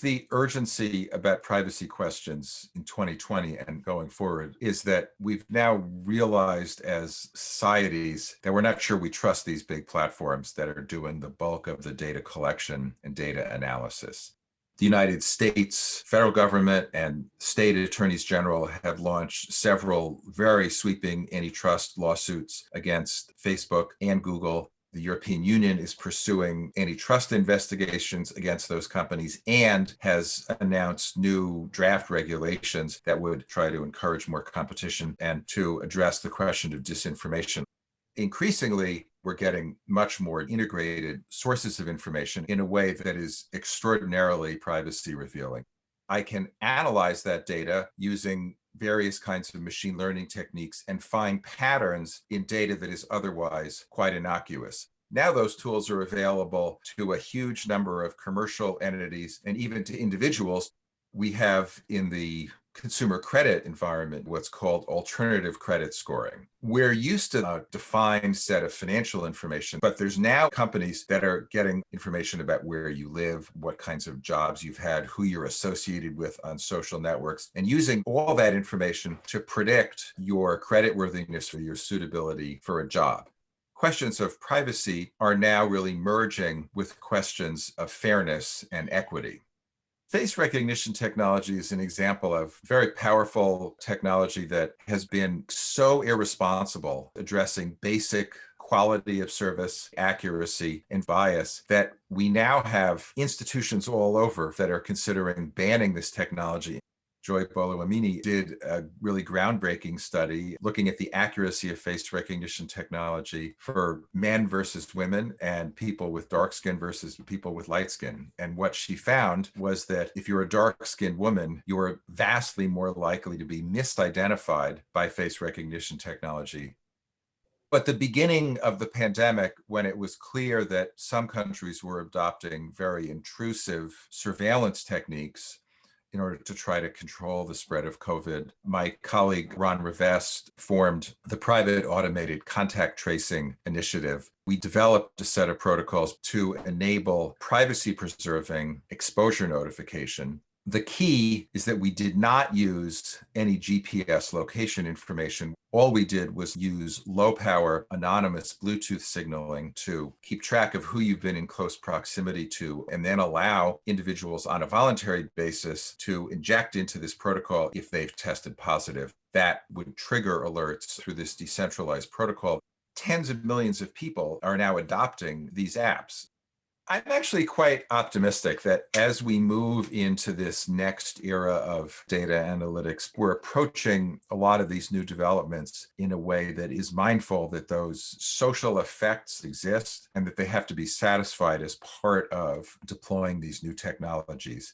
The urgency about privacy questions in 2020 and going forward is that we've now realized as societies that we're not sure we trust these big platforms that are doing the bulk of the data collection and data analysis. The United States federal government and state attorneys general have launched several very sweeping antitrust lawsuits against Facebook and Google. The European Union is pursuing antitrust investigations against those companies and has announced new draft regulations that would try to encourage more competition and to address the question of disinformation. Increasingly, we're getting much more integrated sources of information in a way that is extraordinarily privacy revealing. I can analyze that data using various kinds of machine learning techniques and find patterns in data that is otherwise quite innocuous. Now those tools are available to a huge number of commercial entities and even to individuals. We have in the consumer credit environment what's called alternative credit scoring. We're used to a defined set of financial information, but there's now companies that are getting information about where you live, what kinds of jobs you've had, who you're associated with on social networks, and using all that information to predict your creditworthiness or your suitability for a job. Questions of privacy are now really merging with questions of fairness and equity. Face recognition technology is an example of very powerful technology that has been so irresponsible addressing basic quality of service, accuracy, and bias that we now have institutions all over that are considering banning this technology. Joy Boloamini did a really groundbreaking study looking at the accuracy of face recognition technology for men versus women and people with dark skin versus people with light skin. And what she found was that if you're a dark-skinned woman, you're vastly more likely to be misidentified by face recognition technology. But the beginning of the pandemic, when it was clear that some countries were adopting very intrusive surveillance techniques in order to try to control the spread of COVID, my colleague Ron Rivest formed the Private Automated Contact Tracing Initiative. We developed a set of protocols to enable privacy-preserving exposure notification. The key is that we did not use any GPS location information. All we did was use low-power anonymous Bluetooth signaling to keep track of who you've been in close proximity to, and then allow individuals on a voluntary basis to inject into this protocol if they've tested positive. That would trigger alerts through this decentralized protocol. Tens of millions of people are now adopting these apps. I'm actually quite optimistic that as we move into this next era of data analytics, we're approaching a lot of these new developments in a way that is mindful that those social effects exist and that they have to be satisfied as part of deploying these new technologies.